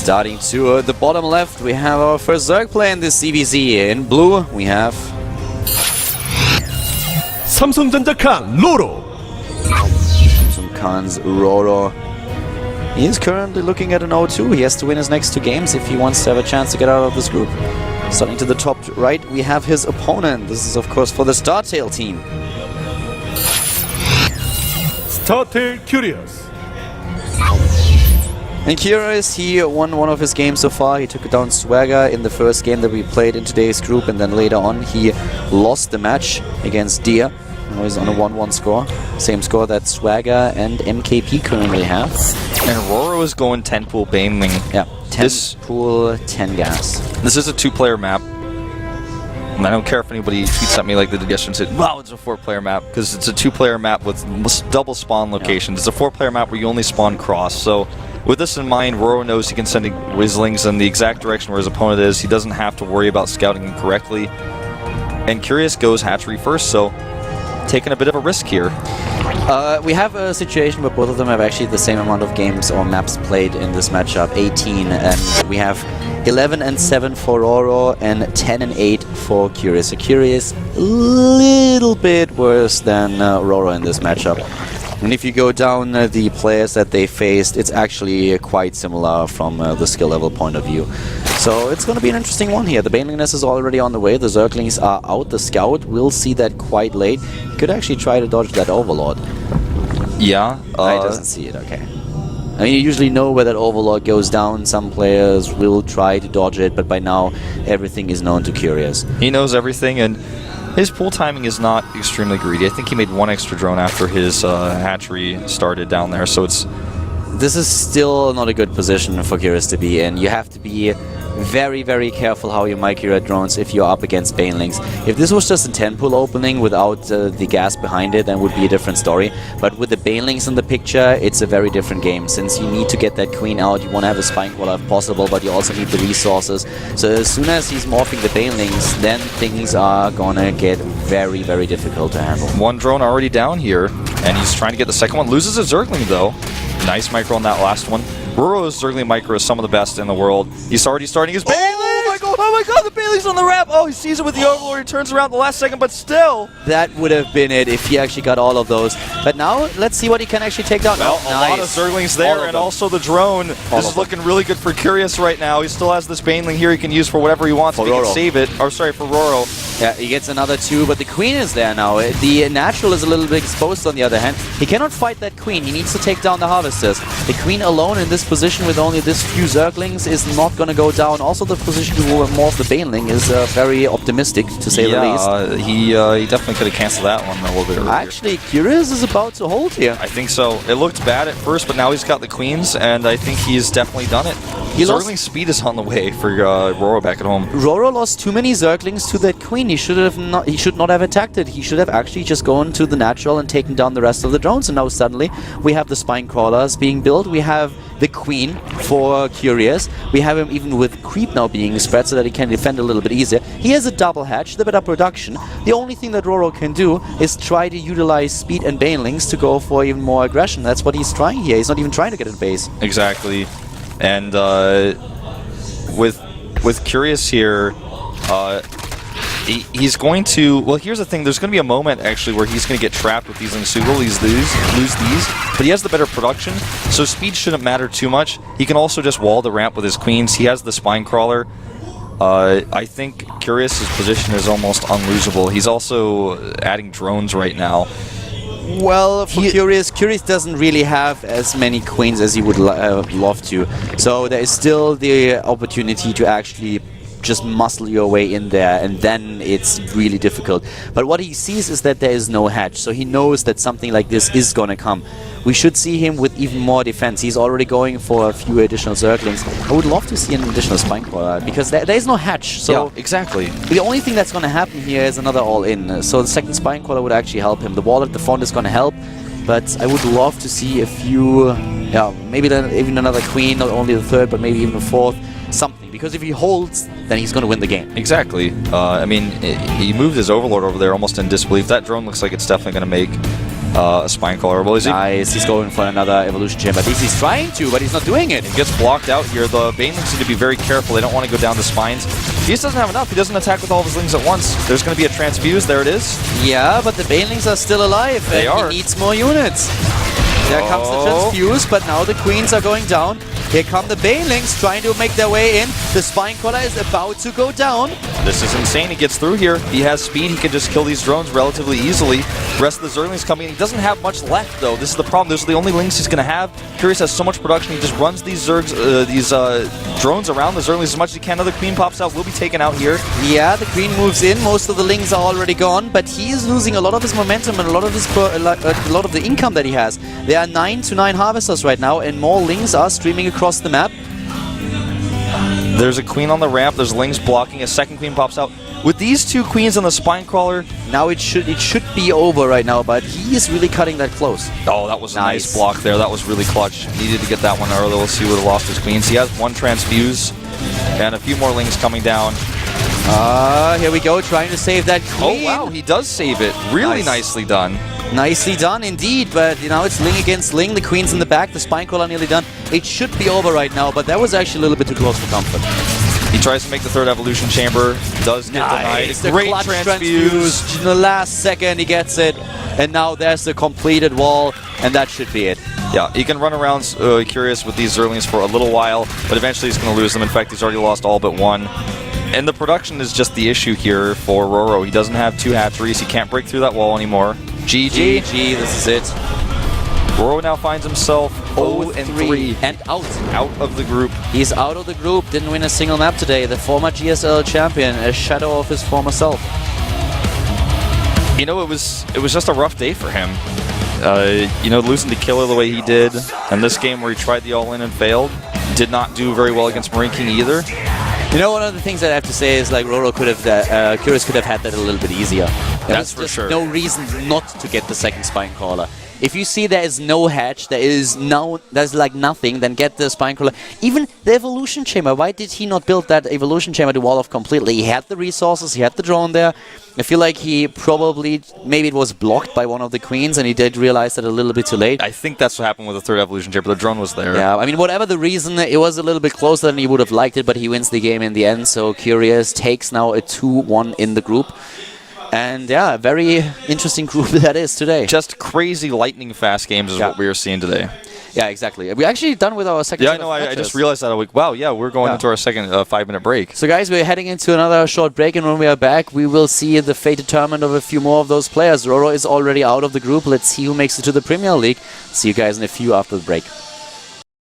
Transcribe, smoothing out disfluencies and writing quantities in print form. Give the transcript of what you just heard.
Starting to the bottom left, we have our first Zerg player in this CVZ. In blue, we have 삼성전자 칸 RorO. some Khan's RorO. He is currently looking at an 0-2. He has to win his next 2 games if he wants to have a chance to get out of this group. Starting to the top right, we have his opponent. This is, of course, for the Startail team. Startail Curious. And Curious, he won one of his games so far. He took down Swagger in the first game that we played in today's group, and then later on he lost the match against Deer. Now he's on a 1-1 score. Same score that Swagger and MKP currently have. And RorO is going 10 pool Baneling. Yeah, 10 pool, 10 gas. This is a 2-player map. And I don't care if anybody tweets at me like they did yesterday and said, wow, it's a 4-player map, because it's a 2-player map with double spawn locations. It's a 4-player map where you only spawn cross. So with this in mind, RorO knows he can send Wizzlings in the exact direction where his opponent is. He doesn't have to worry about scouting incorrectly. And Curious goes hatchery first, so taking a bit of a risk here. We have a situation where both of them have actually the same amount of games or maps played in this matchup, 18, and we have 11 and 7 for RorO and 10 and 8 for Curious. So Curious a little bit worse than RorO in this matchup. And if you go down the players that they faced, it's actually quite similar from the skill level point of view. So it's going to be an interesting one here. The Banelingness is already on the way. The Zerglings are out. The Scout will see that quite late. He could actually try to dodge that Overlord. Yeah. He doesn't see it, okay. I mean, you usually know where that Overlord goes down. Some players will try to dodge it, but by now everything is known to Curious. He knows everything, and his pool timing is not extremely greedy. I think he made 1 extra drone after his hatchery started down there, so it's... This is still not a good position for Curious to be in. You have to be very, very careful how you mic your drones if you're up against Banelings. If this was just a 10 pool opening without the gas behind it, then would be a different story. But with the Banelings in the picture, it's a very different game. Since you need to get that queen out, you want to have a Spinecrawler if possible, but you also need the resources. So as soon as he's morphing the Banelings, then things are gonna get very, very difficult to handle. 1 drone already down here, and he's trying to get the second one. Loses a Zergling, though. Nice micro on that last one. RorO's Zergling micro is some of the best in the world. He's already starting his Baneling! Oh my god, the Baneling's on the wrap! Oh, he sees it with the Overlord, he turns around at the last second, but still! That would have been it if he actually got all of those. But now, let's see what he can actually take down. Well, a lot of Zerglings there, and also the drone. This is looking really good for Curious right now. He still has this Baneling here he can use for whatever he wants. If he can save it. Or sorry, for RorO. Yeah, he gets another 2, but the queen is there now. The natural is a little bit exposed on the other hand. He cannot fight that queen. He needs to take down the harvesters. The queen alone in this position with only this few Zerglings is not going to go down. Also, the position to morph the Baneling is very optimistic, to say the least. He definitely could have canceled that one a little bit earlier. Actually, Curious is about to hold here. I think so. It looked bad at first, but now he's got the queens, and I think he's definitely done it. Zergling speed is on the way for RorO back at home. RorO lost too many Zerglings to that queen. He should not have attacked it. He should have actually just gone to the natural and taken down the rest of the drones. And now suddenly we have the spine crawlers being built. We have the queen for Curious. We have him even with creep now being spread so that he can defend a little bit easier. He has a double hatch, the better production. The only thing that RorO can do is try to utilize speed and Banelings to go for even more aggression. That's what he's trying here. He's not even trying to get in base. Exactly. And with Curious here, he's going to... Well, here's the thing. There's going to be a moment, actually, where he's going to get trapped with these Lingsugal. He's lose these. But he has the better production, so speed shouldn't matter too much. He can also just wall the ramp with his queens. He has the spine crawler. I think Curious's position is almost unlosable. He's also adding drones right now. Well, for Curious doesn't really have as many queens as he would love to. So there is still the opportunity to actually just muscle your way in there, and then it's really difficult. But what he sees is that there is no hatch, so he knows that something like this is gonna come. We should see him with even more defense. He's already going for a few additional Zerglings. I would love to see an additional Spinecrawler, because there is no hatch. So yeah, exactly. The only thing that's gonna happen here is another all-in. So the second Spinecrawler would actually help him. The wall at the front is gonna help, but I would love to see a few, maybe then even another queen, not only the third, but maybe even the fourth, something. Because if he holds, then he's going to win the game. Exactly. I mean, he moved his Overlord over there almost in disbelief. That drone looks like it's definitely going to make a Spine Crawler. Well, is Nice, he's going for another Evolution Chamber. At least he's trying to, but he's not doing it. he gets blocked out here. The Banelings need to be very careful. They don't want to go down the spines. He just doesn't have enough. He doesn't attack with all of his lings at once. There's going to be a Transfuse. There it is. Yeah, but the Banelings are still alive. They and are. He needs more units. There comes the Transfuse, but now the Queens are going down. Here come the Banelings trying to make their way in. The Spine Crawler is about to go down. This is insane. He gets through here. He has speed. He can just kill these drones relatively easily. The rest of the Zerglings coming in. He doesn't have much left, though. This is the problem. Those are the only lings he's going to have. Curious has so much production. He just runs these drones around the Zerglings as much as he can. Another Queen pops out. Will be taken out here. Yeah, the Queen moves in. Most of the lings are already gone, but he is losing a lot of his momentum and a lot of his a lot of the income that he has. There are 9 to 9 harvesters right now, and more lings are streaming across the map. There's a Queen on the ramp. There's lings blocking. A second Queen pops out. With these two Queens on the Spine Crawler, Now it should be over right now, but he is really cutting that close. oh, that was a nice block there. That was really clutch. Needed to get that one early. We'll see who would have lost his Queens. He has one Transfuse and a few more lings coming down. Here we go, trying to save that Queen. Oh, wow. He does save it. Really nicely done. Nicely done indeed, but you know, it's ling against ling. The Queen's in the back, the Spine Crawler nearly done. It should be over right now, but that was actually a little bit too close for comfort. He tries to make the third Evolution Chamber. Does get denied. The Great clutch Transfuse. In the last second, he gets it. And now there's the completed wall, and that should be it. Yeah, he can run around Curious with these Zerglings for a little while, but eventually he's going to lose them. In fact, he's already lost all but one. And the production is just the issue here for RorO. He doesn't have two hatcheries. He can't break through that wall anymore. GG. GG, this is it. RorO now finds himself 0-3 and out of the group. He's out of the group, didn't win a single map today. The former GSL champion, a shadow of his former self. You know, it was just a rough day for him. You know, losing to Killer the way he did, and this game where he tried the all-in and failed, did not do very well against Marine King either. You know, one of the things that I have to say is, like, RorO could have, Curious could have had that a little bit easier. That's for sure. No reason not to get the second Spine Crawler. If you see there is no hatch, there's like nothing, then get the Spine Crawler. Even the Evolution Chamber, why did he not build that Evolution Chamber to wall off completely? He had the resources, he had the drone there. I feel like he probably, maybe it was blocked by one of the Queens and he did realize that a little bit too late. I think that's what happened with the third Evolution Chamber. The drone was there. Yeah, I mean, whatever the reason, it was a little bit closer than he would have liked it, but he wins the game in the end. So Curious takes now a 2-1 in the group. And yeah, a very interesting group that is today. Just crazy lightning fast games is what we are seeing today. Yeah, exactly. We're actually done with our second. Yeah, I know. I just realized that. I'm like, wow, yeah, we're going into our second 5-minute break. So guys, we're heading into another short break, and when we are back, we will see the fate determined of a few more of those players. RorO is already out of the group. Let's see who makes it to the Premier League. See you guys in a few after the break.